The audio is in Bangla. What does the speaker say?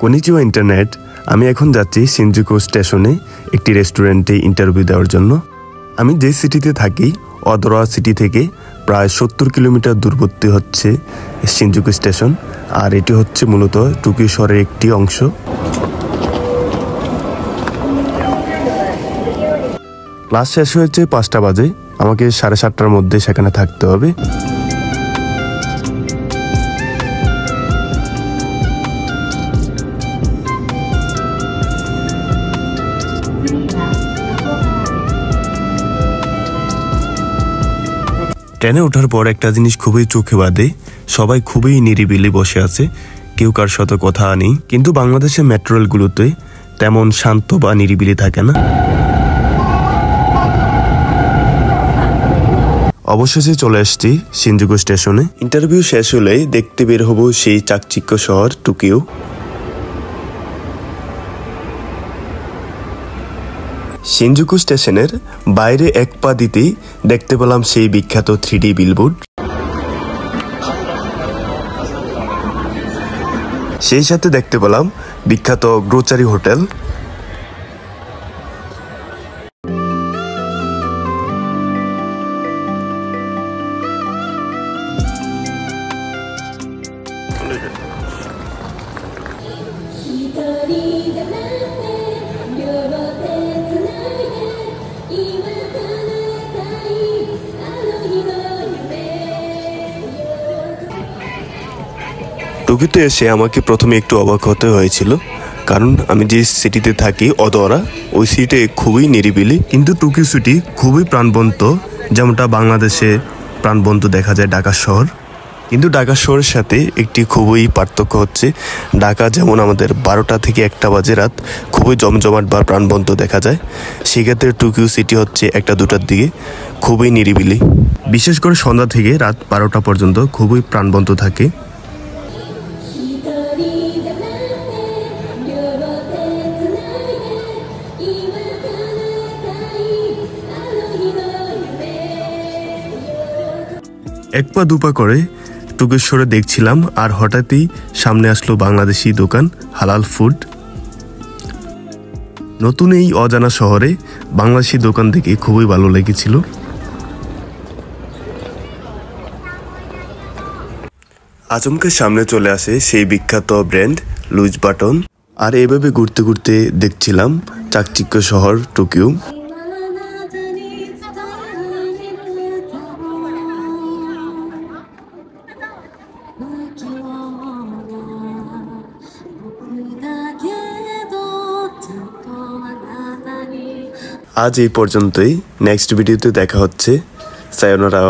কনিচিওয়া ইন্টারনেট। আমি এখন যাচ্ছি শিনজুকু স্টেশনে একটি রেস্টুরেন্টে ইন্টারভিউ দেওয়ার জন্য। আমি যে সিটিতে থাকি অদরা সিটি থেকে প্রায় 70 কিলোমিটার দূরবর্তী হচ্ছে শিনজুকু স্টেশন, আর এটি হচ্ছে মূলত টোকিও শহরের একটি অংশ। ক্লাস শেষ হয়েছে 5টা বাজে, আমাকে 7:30টার মধ্যে সেখানে থাকতে হবে। ট্রেনে ওঠার পর একটা জিনিস খুবই চোখে বাঁধে, সবাই খুবই নিরিবিলি বসে আছে, কেউ কার সাথে কথা নেই। কিন্তু বাংলাদেশের মেট্রো রেলগুলোতে তেমন শান্ত বা নিরিবিলি থাকে না। অবশেষে চলে আসছি শিনজুকু স্টেশনে। ইন্টারভিউ শেষ হলেই দেখতে বের হব সেই চাকচিক্য শহর টোকিও। শিনজুকু স্টেশনের বাইরে এক পা দিতেই দেখতে পেলাম সেই বিখ্যাত 3D বিলবোর্ড। সেই সাথে দেখতে পেলাম বিখ্যাত গ্রোচারি হোটেল। টোকিওতে এসে আমাকে প্রথমে একটু অবাক হতে হয়েছিল, কারণ আমি যে সিটিতে থাকি অদরা, ওই সিটিতে খুবই নিরিবিলি। কিন্তু টোকিও সিটি খুবই প্রাণবন্ত, যেমনটা বাংলাদেশে প্রাণবন্ত দেখা যায় ঢাকা শহর। কিন্তু ঢাকা শহরের সাথে একটি খুবই পার্থক্য হচ্ছে, ঢাকা যেমন আমাদের 12টা থেকে 1টা বাজে রাত খুবই জমজমাট বা প্রাণবন্ত দেখা যায়, সেক্ষেত্রে টোকিও সিটি হচ্ছে 1টা-2টার দিকে খুবই নিরিবিলি। বিশেষ করে সন্ধ্যা থেকে রাত 12টা পর্যন্ত খুবই প্রাণবন্ত থাকে। এক পা দুপা করে টোকিও শহরে দেখছিলাম, আর হঠাৎই সামনে আসলো বাংলাদেশি দোকান হালাল ফুড। নতুন এই অজানা শহরে বাংলাদেশি দোকান দেখে খুবই ভালো লেগেছিল। আচমকা সামনে চলে আসে সেই বিখ্যাত ব্র্যান্ড লুইস বাটন, আর এভাবে ঘুরতে ঘুরতে দেখছিলাম চাকচিক্য শহর টোকিও। আজ এই পর্যন্তই, নেক্সট ভিডিওতে দেখা হচ্ছে। সায়োনারা।